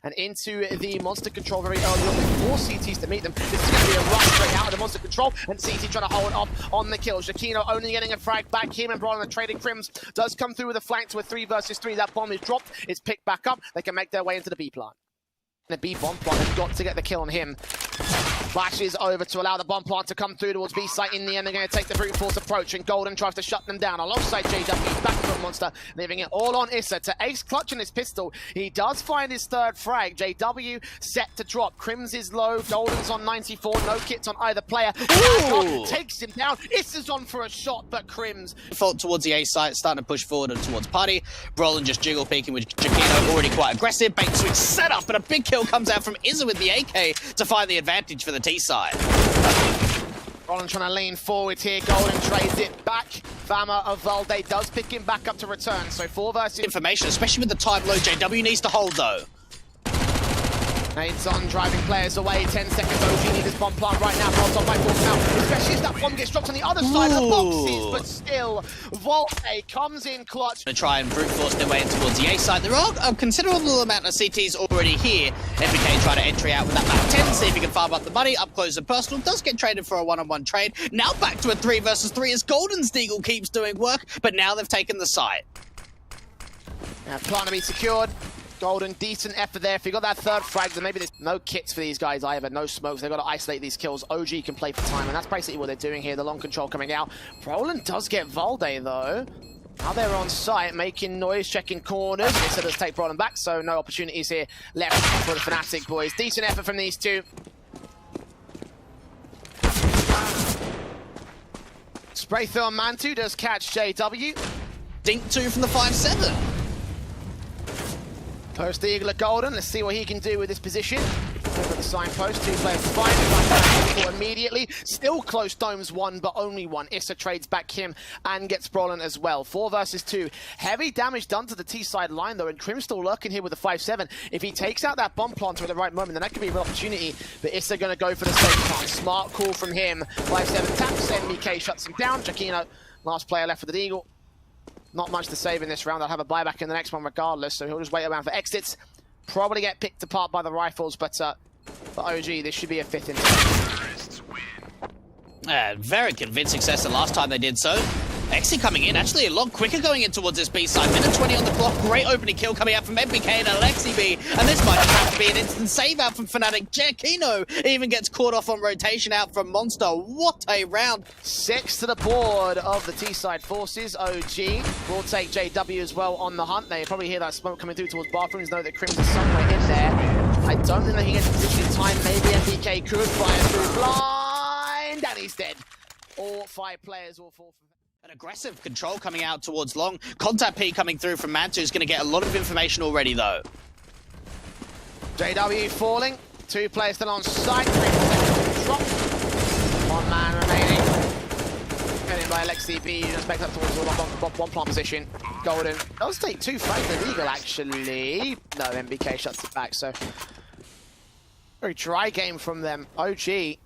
and into the monster control very early on with 4 CTs to meet them. This is going to be a rush straight out of the monster control, and CT trying to hold off on the kill. Jakino only getting a frag back. Him and Brawl on the trading Crims does come through with a flank to a 3 versus 3. That bomb is dropped. It's picked back up. They can make their way into the B plant. The B bomb plant has got to get the kill on him. Flashes over to allow the bomb plant to come through towards B site. In the end, they're going to take the brute force approach, and Golden tries to shut them down alongside JW. Back from Monster, leaving it all on Issa to ace clutching his pistol. He does find his 3rd frag. JW set to drop. Crims is low. Golden's on 94. No kits on either player. Takes him down. Issa's on for a shot, but Crims default towards the A site, starting to push forward and towards Party. Brolin just jiggle peeking with Jakino, already quite aggressive. Bait switch set up, but a big kill comes out from Izza with the AK to find the advantage for the T side. Brolin trying to lean forward here. Golden trades it back. Fama of Valde does pick him back up to return. So 4 versus information, especially with the time low. JW needs to hold though. Nades on, driving players away. 10 seconds. OG need this bomb plant right now. Brought on by force now, especially if that bomb gets dropped on the other side of the boxes. But still, Volte comes in clutch. To try and brute force their way in towards the A side. There are a considerable amount of CTs already here. MBK try to entry out with that map 10, see if he can farm up the money. Up close and personal, does get traded for a 1-on-1 trade. Now back to a 3 versus 3 as Golden's Deagle keeps doing work, but now they've taken the site. Now, plant to be secured. Golden, decent effort there. If you got that 3rd frag, then maybe there's no kits for these guys either, no smokes. They've got to isolate these kills. OG can play for time, and that's basically what they're doing here. The long control coming out. Brolin does get Valde, though. Now they're on site, making noise, checking corners. Instead of take Brolin back, so no opportunities here left for the Fnatic boys. Decent effort from these two. Spray through on Mantu does catch JW. Dink 2 from the 5-7. Post the Eagle at Golden. Let's see what he can do with this position. Over the signpost, 2 players to find. Immediately. Still close domes 1, but only 1. Issa trades back him and gets Brolin as well. 4 versus 2. Heavy damage done to the T side line though, and Crim's still lurking here with the 5-7. If he takes out that bomb planter at the right moment, then that could be a real opportunity. But Issa going to go for the safe part. Smart call from him. 5-7 taps. MBK shuts him down. Jakino, last player left for the Eagle. Not much to save in this round. I'll have a buyback in the next one regardless, so he'll just wait around for exits. Probably get picked apart by the rifles, but for OG, this should be a 5th in. Very convincing success the last time they did so. Exi coming in, actually a lot quicker going in towards this B side. Minute 20 on the clock, great opening kill coming out from MBK and Alexi B. And this might just have to be an instant save out from Fnatic. Jakino even gets caught off on rotation out from Monster. What a round. 6 to the board of the T-side forces. OG will take JW as well on the hunt. They probably hear that smoke coming through towards bathrooms, know that Crims is somewhere in there. I don't think that he gets position in time. Maybe MBK could fire through blind, and he's dead. All 5 players will fall for an aggressive control coming out towards long. Contact P coming through from Mantu is going to get a lot of information already though. JW falling. 2 players still on site. 3 drop. 1 man remaining. Heading by Alexi B. Just back up towards one plant position. Golden does take 2 frags of Eagle actually. No, MBK shuts it back. So very dry game from them. OG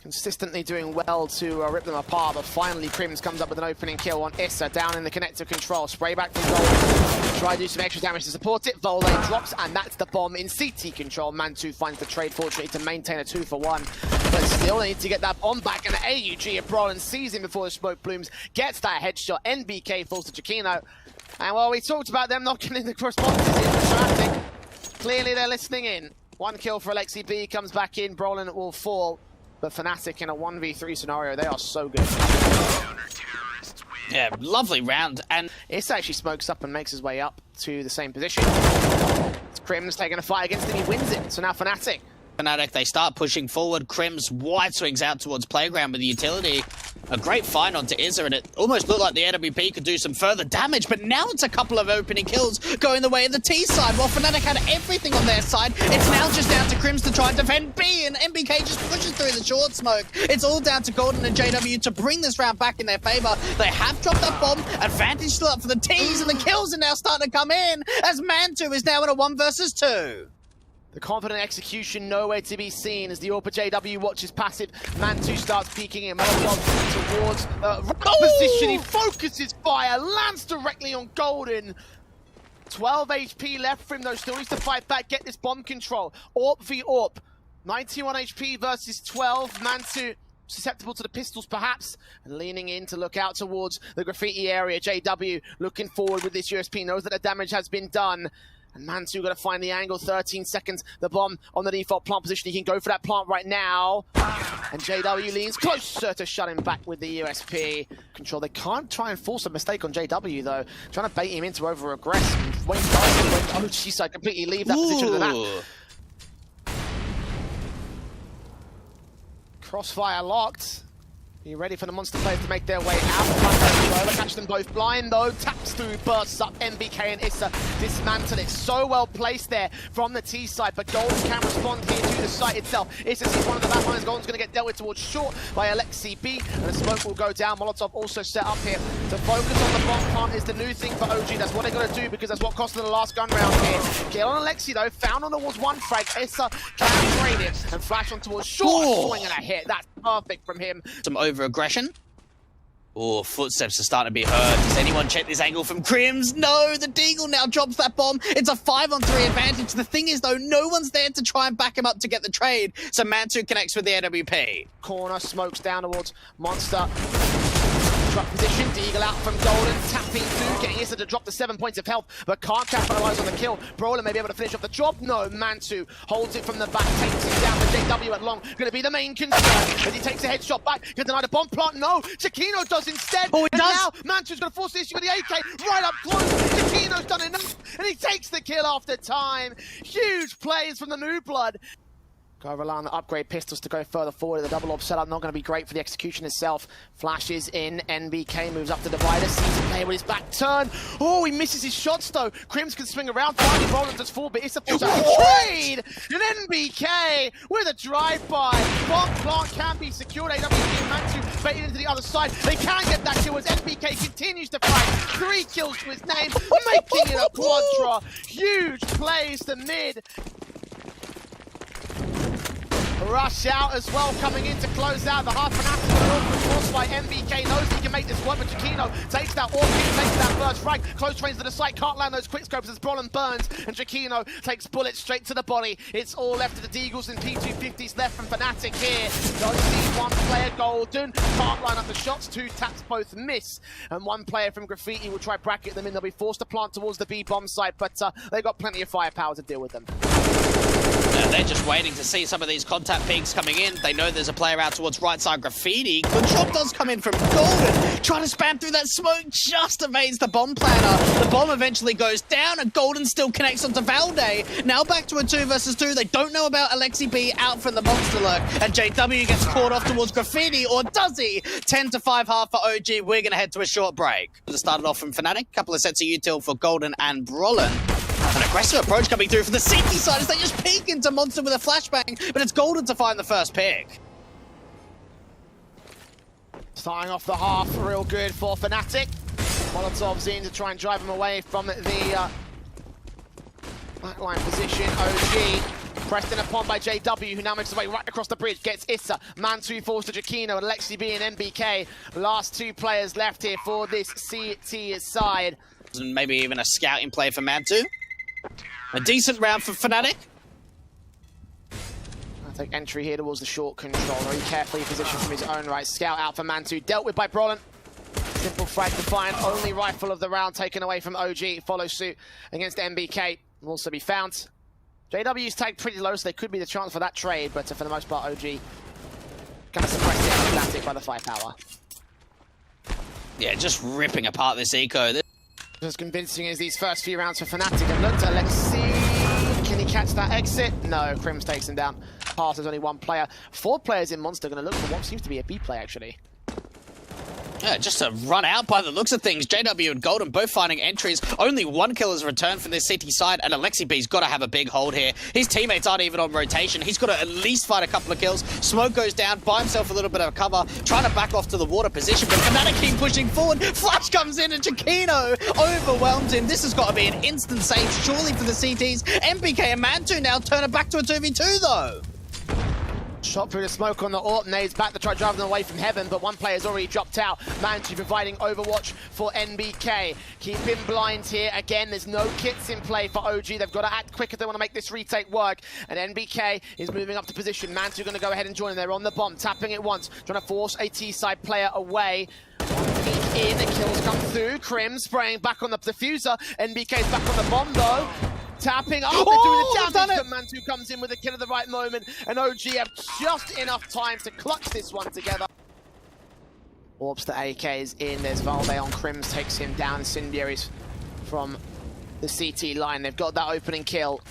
consistently doing well to rip them apart, but finally Crims comes up with an opening kill on Issa down in the connector control. Spray back from Golden. Try to do some extra damage to support it. Volley drops, and that's the bomb in CT control. Mantu finds the trade, fortunately, to maintain a 2-for-1. But still need to get that bomb back, and the AUG of Brolin sees him before the smoke blooms, gets that headshot. NBK falls to Jakino. And while we talked about them not getting the responses in Fnatic, clearly they're listening in. 1 kill for Alexi B, comes back in. Brolin will fall. But Fnatic in a 1v3 scenario, they are so good. Yeah, lovely round. And Issa actually smokes up and makes his way up to the same position. Crim's taking a fight against him, he wins it. So now Fnatic, they start pushing forward. Crims wide swings out towards Playground with the utility. A great find onto Izza, and it almost looked like the AWP could do some further damage, but now it's a couple of opening kills going the way of the T side. While Fnatic had everything on their side, it's now just down to Crims to try and defend B, and MBK just pushes through the short smoke. It's all down to Golden and JW to bring this round back in their favor. They have dropped that bomb, advantage still up for the Ts, and the kills are now starting to come in, as Mantu is now in a 1 versus 2. The confident execution nowhere to be seen as the AWP JW watches passive. Mantu starts peeking in towards right position. He focuses fire, lands directly on Golden. 12 HP left for him though, still needs to fight back, get this bomb control. AWP v AWP. 91 HP versus 12. Mantu susceptible to the pistols perhaps, and leaning in to look out towards the graffiti area. JW looking forward with this USP, knows that the damage has been done. And Mantu got to find the angle, 13 seconds, the bomb on the default plant position. He can go for that plant right now. And JW leans closer to shut him back with the USP control. They can't try and force a mistake on JW though. Trying to bait him into over-aggress. When OG completely leave that position of the map. Crossfire locked. Are you ready for the monster players to make their way out? Catch them both blind though. Taps through, bursts up. NBK and Issa dismantle it. So well placed there from the T side, but Golden can respond here to the site itself. Issa sees one of the backliners. Golden's going to get dealt with towards short by Alexi B, and the smoke will go down. Molotov also set up here to focus on the bomb plant is the new thing for OG. That's what they're going to do because that's what cost them the last gun round here. Kill on Alexi though, found on towards one frag. Issa can trade it and flash on towards short. Swing and a hit. That's perfect from him. Some over-aggression. Oh, footsteps are starting to be heard. Does anyone check this angle from Crims? No, the Deagle now drops that bomb. It's a 5-on-3 advantage. The thing is, though, no one's there to try and back him up to get the trade. So Mantu connects with the AWP. Corner, smokes down towards Monster. Drop position, Deagle out from Golden, tapping through, getting Issa to drop the 7 points of health, but can't capitalize on the kill. Brawler may be able to finish off the job. No, Mantu holds it from the back, takes it down. The JW at long, going to be the main concern as he takes a headshot back. Can deny the bomb plant. No, Chiquino does instead. Oh, and does. now Mantu's going to force the issue with the AK right up close. Chiquino's done enough, and he takes the kill after time. Huge plays from the new blood. Go rely on the upgrade pistols to go further forward. The double op setup not going to be great for the execution itself. Flashes in, NBK moves up the divider, sees him play with his back turn. Oh, he misses his shots though. Crims can swing around, finally Roland does fall, but Issa falls out of trade. And NBK with a drive-by. Bomb plant can be secured. AWP and Mantu baited into the other side. They can get that kill as NBK continues to fight. 3 kills to his name, making it a quadra. Huge plays to mid. Rush out as well, coming in to close out the half Fnatic. Forced by NBK, knows he can make this work, but Chiquino takes that AWP, takes that first frag. Close range to the site, can't land those quick scopes as Brolin burns, and Chiquino takes bullets straight to the body. It's all left to the Deagles and P250s left from Fnatic here. Don't see one player, Golden, can't line up the shots, 2 taps both miss, and one player from Graffiti will try bracket them in. They'll be forced to plant towards the B bomb site, but they've got plenty of firepower to deal with them. They're just waiting to see some of these contact peaks coming in. They know there's a player out towards right side Graffiti. Good shot does come in from Golden. Trying to spam through that smoke, just evades the bomb planner. The bomb eventually goes down and Golden still connects onto Valde. Now back to a 2 versus 2. They don't know about Alexi B out from the monster lurk. And JW gets caught off towards Graffiti, or does he? 10-5 half for OG. We're going to head to a short break. Started off from Fnatic. Couple of sets of util for Golden and Brolin. An aggressive approach coming through from the CT side as they just peek into Monster with a flashbang, but it's Golden to find the first pick. Starting off the half, real good for Fnatic. Molotov's in to try and drive him away from the backline position. OG pressed in upon by JW, who now makes his way right across the bridge, gets Issa. Mantu falls to Chiquino, and Alexi B and NBK. Last 2 players left here for this CT side. And maybe even a scouting play for Mantu. A decent round for Fnatic. I'll take entry here towards the short control. Very carefully positioned from his own right. Scout out for Mantu. Dealt with by Brolin. Simple frag to find. Only rifle of the round taken away from OG. Follow suit against NBK. Will also be found. JW's tagged pretty low, so there could be the chance for that trade, but for the most part, OG going to suppress the Fnatic by the firepower. Yeah, just ripping apart this eco. As convincing as these first few rounds for Fnatic have looked. Alexi, can he catch that exit? No, Crims takes him down. Pass, there's only 1 player. 4 players in Monster going to look for what seems to be a B play, actually. Yeah, just to run out by the looks of things. JW and Golden both finding entries. Only 1 kill has returned from this CT side, and Alexi B's got to have a big hold here. His teammates aren't even on rotation. He's got to at least find a couple of kills. Smoke goes down, buy himself a little bit of cover, trying to back off to the water position, but Fnatic keep pushing forward. Flash comes in, and Chiquino overwhelms him. This has got to be an instant save, surely, for the CTs. NBK and Mantu now turn it back to a 2v2, though. Shot through the smoke on the AWP, nades back to try driving them away from heaven, but one player's already dropped out. Mantu providing overwatch for NBK. Keep him blind here. Again, there's no kits in play for OG. They've got to act quick if they want to make this retake work. And NBK is moving up to position. Mantu going to go ahead and join them. They're on the bomb, tapping it once, trying to force a T-side player away. Peek in, the kills come through. Krim spraying back on the diffuser. NBK's back on the bomb though. Tapping up, they're doing the damage, but Mantu comes in with a kill at the right moment, and OG have just enough time to clutch this one together. Orbs to AK is in, there's Valde on Krims, takes him down, Incendiaries from the CT line. They've got that opening kill,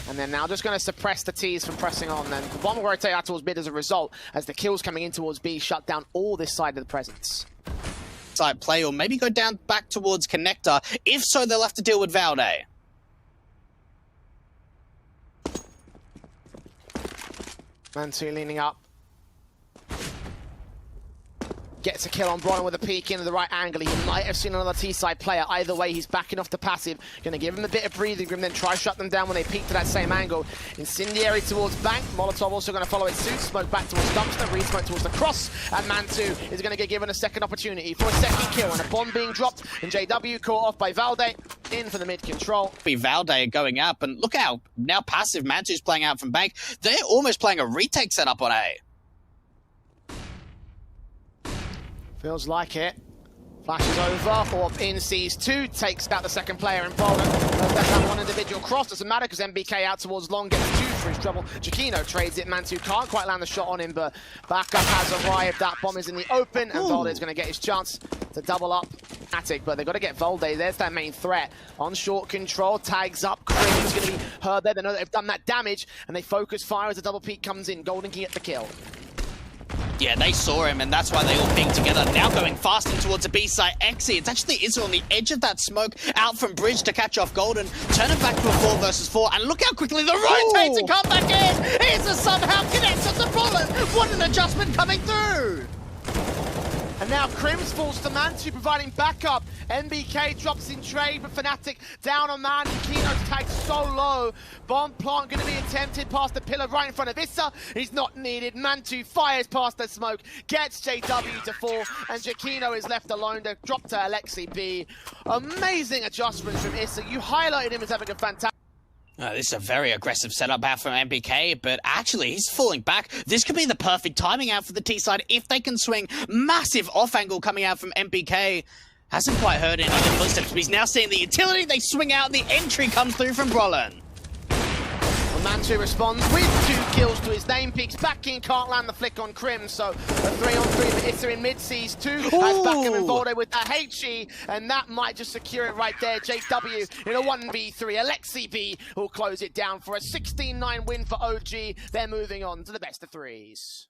and they're now just going to suppress the T's from pressing on. Then the bomb will rotate out towards mid as a result, as the kills coming in towards B shut down all this side of the presence. Side play, or maybe go down back towards Connector. If so, they'll have to deal with Valde. Mantu leaning up. Gets a kill on Brian with a peek into the right angle. He might have seen another T-side player. Either way, he's backing off the passive. Going to give him a bit of breathing room, then try to shut them down when they peek to that same angle. Incendiary towards Bank. Molotov also going to follow it suit. Smoke back towards Dumpster. Re-smoke towards the cross. And Mantu is going to get given a second opportunity for a second kill. And a bomb being dropped. And JW caught off by Valde. In for the mid control. Be Valde going up. And look how now passive Mantu's playing out from Bank. They're almost playing a retake setup on A. Feels like it. Flashes over, Orb in, sees two, takes out the second player in Poland. That's that one individual cross, doesn't matter because MBK out towards long, gets two for his trouble. Giacchino trades it, Mantu can't quite land the shot on him, but backup has arrived. That bomb is in the open, and Valde is going to get his chance to double up Fnatic, but they've got to get Valde. There's their main threat. On short control, tags up, Krim's going to be heard there. They know they've done that damage, and they focus fire as the double peak comes in. Golden can get the kill. Yeah, they saw him, and that's why they all pinged together. Now going fast in towards the B side. Exi, it's actually Izza on the edge of that smoke, out from Bridge to catch off Golden. Turn it back to a 4 versus 4, and look how quickly the rotates and come back in! Izza somehow connects on the bullet! What an adjustment coming through! And now Krims falls to Mantu, providing backup. NBK drops in trade, but Fnatic down on man. Giacchino's tagged so low. Bomb plant going to be attempted past the pillar right in front of Issa. He's not needed. Mantu fires past the smoke, gets JW to fall, and Giacchino is left alone to drop to Alexi B. Amazing adjustments from Issa. You highlighted him as having a fantastic... This is a very aggressive setup out from MBK, but actually he's falling back. This could be the perfect timing out for the T side if they can swing. Massive off angle coming out from MBK. Hasn't quite heard any of the footsteps, but he's now seeing the utility. They swing out, the entry comes through from Brolin. Well, Mantu responds with 2 kills to his name. Peeks back in, can't land the flick on Krim, so a 3-on-3 for Issa in mid, sees 2. Has backup in Valde with a HE, and that might just secure it right there. JW in a 1v3. Alexi B will close it down for a 16-9 win for OG. They're moving on to the best of 3s.